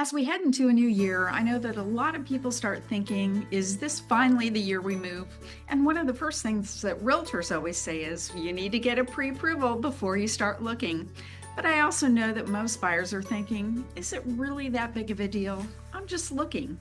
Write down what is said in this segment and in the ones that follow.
As we head into a new year, I know that a lot of people start thinking, is this finally the year we move? And one of the first things that realtors always say is, you need to get a pre approval before you start looking. But I also know that most buyers are thinking, is it really that big of a deal? I'm just looking.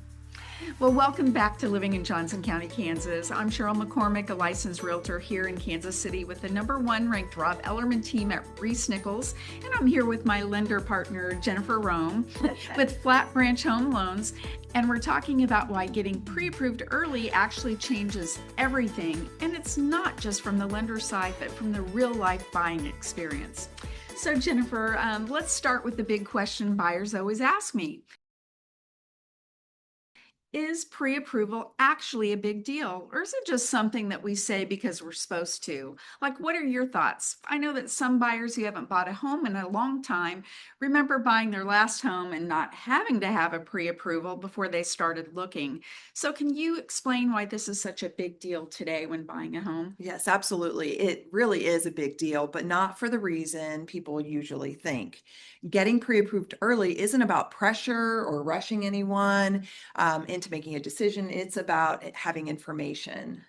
Well, welcome back to Living in Johnson County, Kansas. I'm Cheryl McCormick, a licensed realtor here in Kansas City with the #1 ranked Rob Ellerman team at Reese Nichols. And I'm here with my lender partner, Jennifer Rome, with Flat Branch Home Loans. And we're talking about why getting pre-approved early actually changes everything. And it's not just from the lender side, but from the real life buying experience. So Jennifer, let's start with the big question buyers always ask me. Is pre-approval actually a big deal, or is it just something that we say because we're supposed to? Like, what are your thoughts? I know that some buyers who haven't bought a home in a long time remember buying their last home and not having to have a pre-approval before they started looking. So can you explain why this is such a big deal today when buying a home? Yes, absolutely. It really is a big deal, but not for the reason people usually think. Getting pre-approved early isn't about pressure or rushing anyone into making a decision. It's about having information.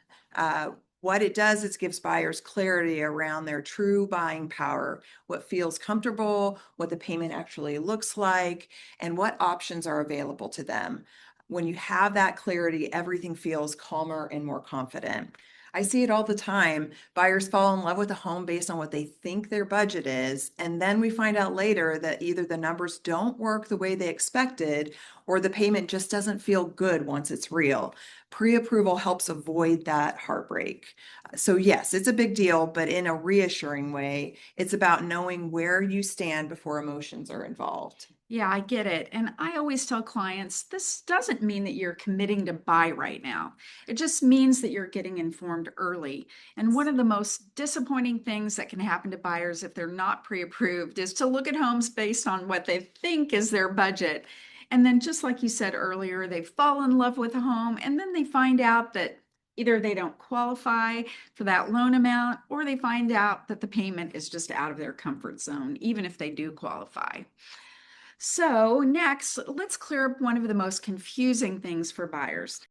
What it does is gives buyers clarity around their true buying power, what feels comfortable, what the payment actually looks like, and what options are available to them. When you have that clarity, everything feels calmer and more confident. I see it all the time. Buyers fall in love with a home based on what they think their budget is. And then we find out later that either the numbers don't work the way they expected or the payment just doesn't feel good once it's real. Pre-approval helps avoid that heartbreak. So yes, it's a big deal, but in a reassuring way. It's about knowing where you stand before emotions are involved. Yeah, I get it. And I always tell clients this doesn't mean that you're committing to buy right now. It just means that you're getting informed early. And one of the most disappointing things that can happen to buyers if they're not pre approved is to look at homes based on what they think is their budget. And then, just like you said earlier, they fall in love with a home and then they find out that either they don't qualify for that loan amount or they find out that the payment is just out of their comfort zone, even if they do qualify. So next, let's clear up one of the most confusing things for buyers.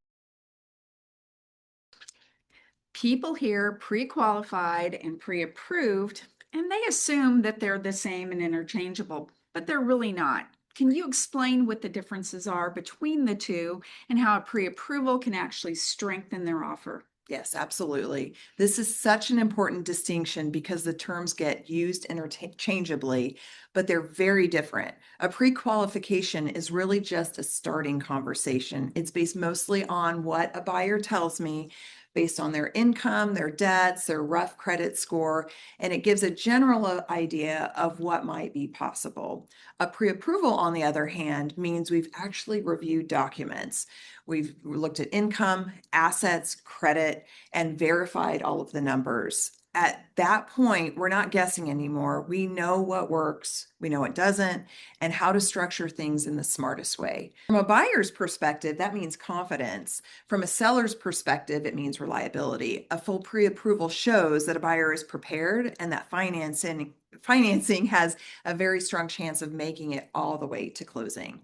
People hear pre-qualified and pre-approved, and they assume that they're the same and interchangeable, but they're really not. Can you explain what the differences are between the two and how a pre-approval can actually strengthen their offer? Yes, absolutely. This is such an important distinction because the terms get used interchangeably, but they're very different. A pre-qualification is really just a starting conversation. It's based mostly on what a buyer tells me based on their income, their debts, their rough credit score, and it gives a general idea of what might be possible. A pre-approval, on the other hand, means we've actually reviewed documents. We've looked at income, assets, credit, and verified all of the numbers. At that point, we're not guessing anymore. We know what works, we know what doesn't, and how to structure things in the smartest way. From a buyer's perspective, that means confidence. From a seller's perspective, it means reliability. A full pre-approval shows that a buyer is prepared and that financing has a very strong chance of making it all the way to closing.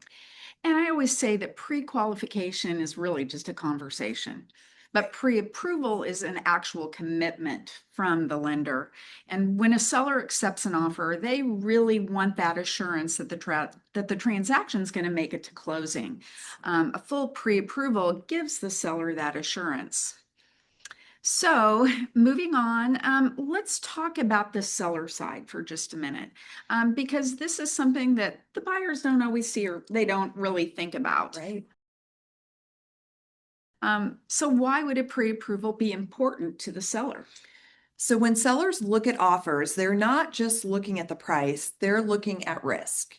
And I always say that pre-qualification is really just a conversation, but pre-approval is an actual commitment from the lender. And when a seller accepts an offer, they really want that assurance that the transaction is going to make it to closing. A full pre-approval gives the seller that assurance. So, moving on, let's talk about the seller side for just a minute, because this is something that the buyers don't always see or they don't really think about. Right. So, why would a pre approval be important to the seller? So when sellers look at offers, they're not just looking at the price, they're looking at risk.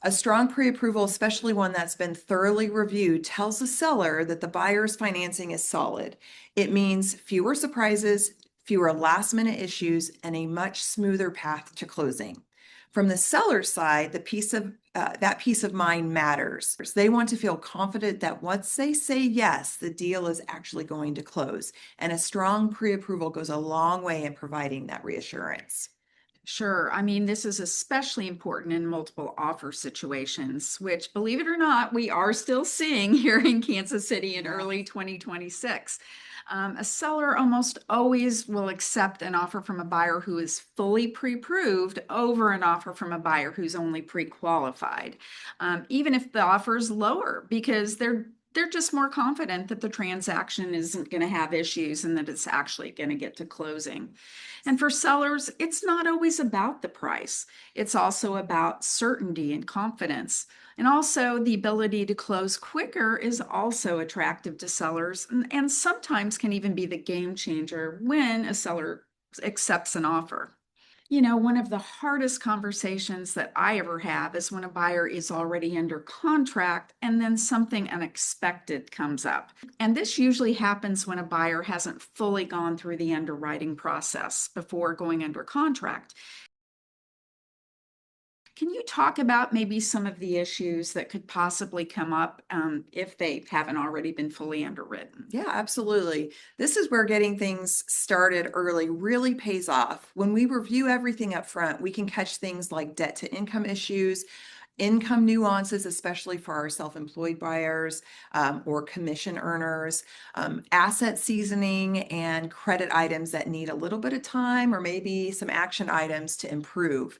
A strong pre-approval, especially one that's been thoroughly reviewed, tells the seller that the buyer's financing is solid. It means fewer surprises, fewer last-minute issues, and a much smoother path to closing. From the seller's side, that peace of mind matters. They want to feel confident that once they say yes, the deal is actually going to close. And a strong pre-approval goes a long way in providing that reassurance. Sure. I mean, this is especially important in multiple offer situations, which, believe it or not, we are still seeing here in Kansas City in Yeah. early 2026. A seller almost always will accept an offer from a buyer who is fully pre-approved over an offer from a buyer who's only pre-qualified, even if the offer is lower, because they're just more confident that the transaction isn't going to have issues and that it's actually going to get to closing. And for sellers, it's not always about the price. It's also about certainty and confidence. And also, the ability to close quicker is also attractive to sellers and sometimes can even be the game changer when a seller accepts an offer. One of the hardest conversations that I ever have is when a buyer is already under contract and then something unexpected comes up. And this usually happens when a buyer hasn't fully gone through the underwriting process before going under contract. Can you talk about maybe some of the issues that could possibly come up if they haven't already been fully underwritten? Yeah, absolutely. This is where getting things started early really pays off. When we review everything up front, we can catch things like debt to income issues, income nuances, especially for our self-employed buyers or commission earners, asset seasoning, and credit items that need a little bit of time or maybe some action items to improve.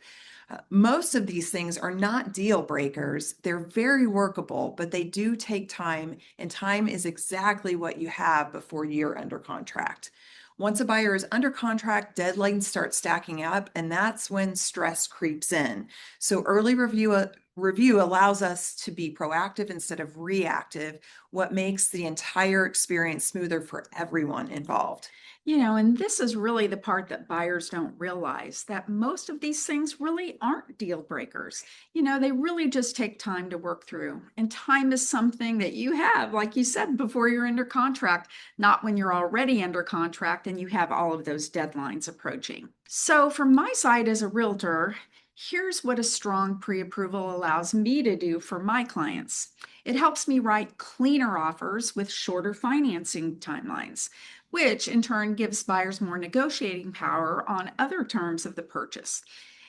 Most of these things are not deal breakers. They're very workable, but they do take time, and time is exactly what you have before you're under contract. Once a buyer is under contract, deadlines start stacking up, and that's when stress creeps in. So early review allows us to be proactive instead of reactive, what makes the entire experience smoother for everyone involved. And this is really the part that buyers don't realize that most of these things really aren't deal breakers. They really just take time to work through. And time is something that you have, like you said, before you're under contract, not when you're already under contract and you have all of those deadlines approaching. So, from my side as a realtor, here's what a strong pre approval allows me to do for my clients. It helps me write cleaner offers with shorter financing timelines, which in turn gives buyers more negotiating power on other terms of the purchase.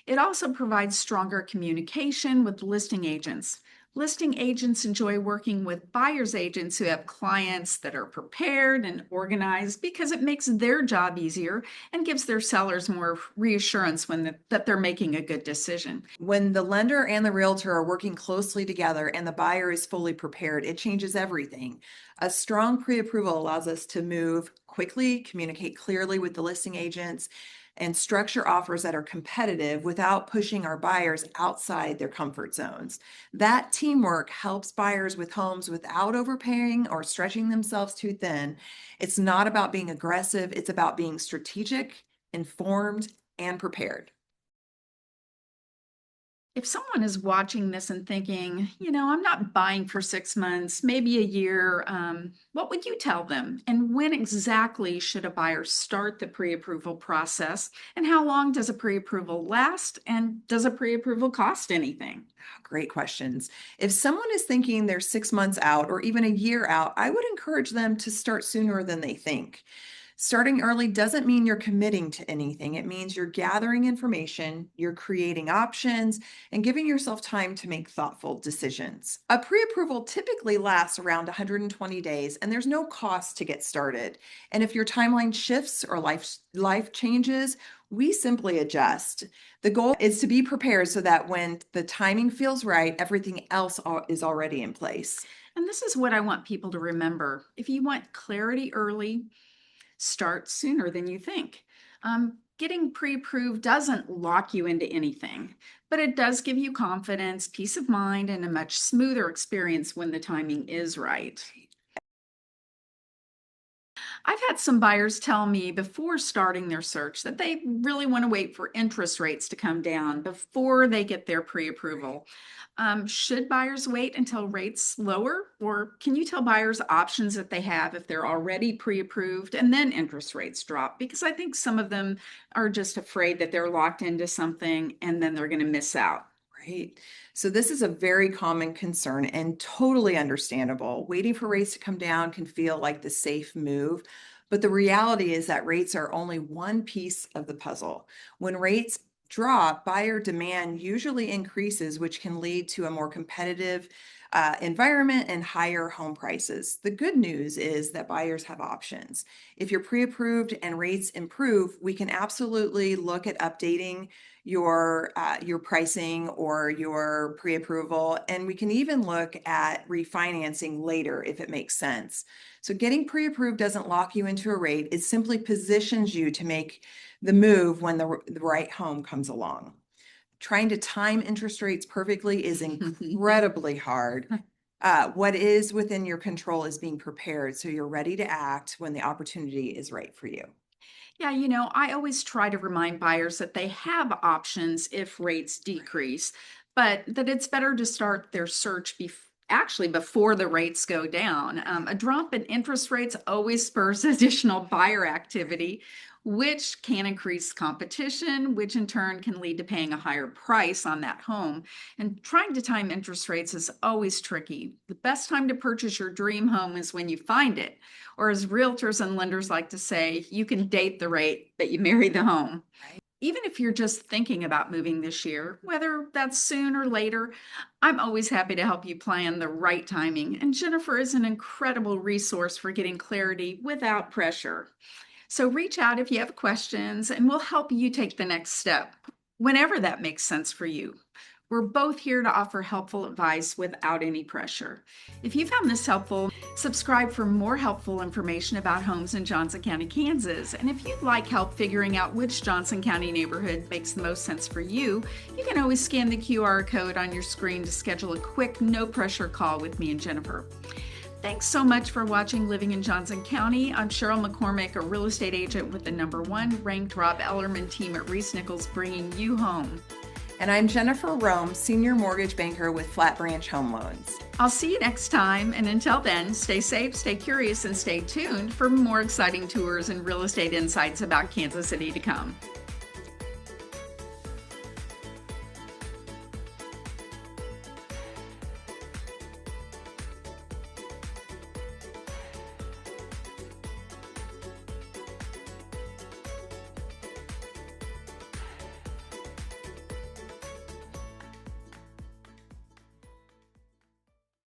It also provides stronger communication with listing agents. Listing agents enjoy working with buyer's agents who have clients that are prepared and organized because it makes their job easier and gives their sellers more reassurance that they're making a good decision. When the lender and the realtor are working closely together and the buyer is fully prepared, it changes everything. A strong pre-approval allows us to move quickly, communicate clearly with the listing agents, and structure offers that are competitive without pushing our buyers outside their comfort zones. That teamwork helps buyers with homes without overpaying or stretching themselves too thin. It's not about being aggressive, it's about being strategic, informed, and prepared. If someone is watching this and thinking, I'm not buying for 6 months, maybe a year, what would you tell them? And when exactly should a buyer start the pre approval process? And how long does a pre approval last? And does a pre approval cost anything? Great questions. If someone is thinking they're 6 months out or even a year out, I would encourage them to start sooner than they think. Starting early doesn't mean you're committing to anything. It means you're gathering information, you're creating options, and giving yourself time to make thoughtful decisions. A pre approval typically lasts around 120 days, and there's no cost to get started. And if your timeline shifts or life changes, we simply adjust. The goal is to be prepared so that when the timing feels right, everything else is already in place. And this is what I want people to remember. If you want clarity early, start sooner than you think. Getting pre approved doesn't lock you into anything, but it does give you confidence, peace of mind, and a much smoother experience when the timing is right. I've had some buyers tell me before starting their search that they really want to wait for interest rates to come down before they get their pre approval. Should buyers wait until rates lower, or can you tell buyers options that they have if they're already pre approved and then interest rates drop? Because I think some of them are just afraid that they're locked into something and then they're going to miss out. Right. So this is a very common concern and totally understandable. Waiting for rates to come down can feel like the safe move, but the reality is that rates are only one piece of the puzzle. When rates drop, buyer demand usually increases, which can lead to a more competitive environment and higher home prices. The good news is that buyers have options. If you're pre-approved and rates improve, we can absolutely look at updating your pricing or your pre-approval, and we can even look at refinancing later if it makes sense. So getting pre-approved doesn't lock you into a rate. It simply positions you to make the move when the right home comes along. Trying to time interest rates perfectly is incredibly hard. What is within your control is being prepared so you're ready to act when the opportunity is right for you. Yeah, I always try to remind buyers that they have options if rates decrease, but that it's better to start their search actually before the rates go down. A drop in interest rates always spurs additional buyer activity, which can increase competition, which in turn can lead to paying a higher price on that home. And trying to time interest rates is always tricky. The best time to purchase your dream home is when you find it. Or as realtors and lenders like to say, you can date the rate, but you marry the home. Right. Even if you're just thinking about moving this year, whether that's soon or later, I'm always happy to help you plan the right timing. And Jennifer is an incredible resource for getting clarity without pressure. So reach out if you have questions, and we'll help you take the next step whenever that makes sense for you. We're both here to offer helpful advice without any pressure. If you found this helpful, subscribe for more helpful information about homes in Johnson County, Kansas. And if you'd like help figuring out which Johnson County neighborhood makes the most sense for you, you can always scan the QR code on your screen to schedule a quick, no-pressure call with me and Jennifer. Thanks so much for watching Living in Johnson County. I'm Cheryl McCormick, a real estate agent with the #1 ranked Rob Ellerman team at Reese Nichols, bringing you home. And I'm Jennifer Rome, Senior Mortgage Banker with Flat Branch Home Loans. I'll see you next time, and until then, stay safe, stay curious, and stay tuned for more exciting tours and real estate insights about Kansas City to come.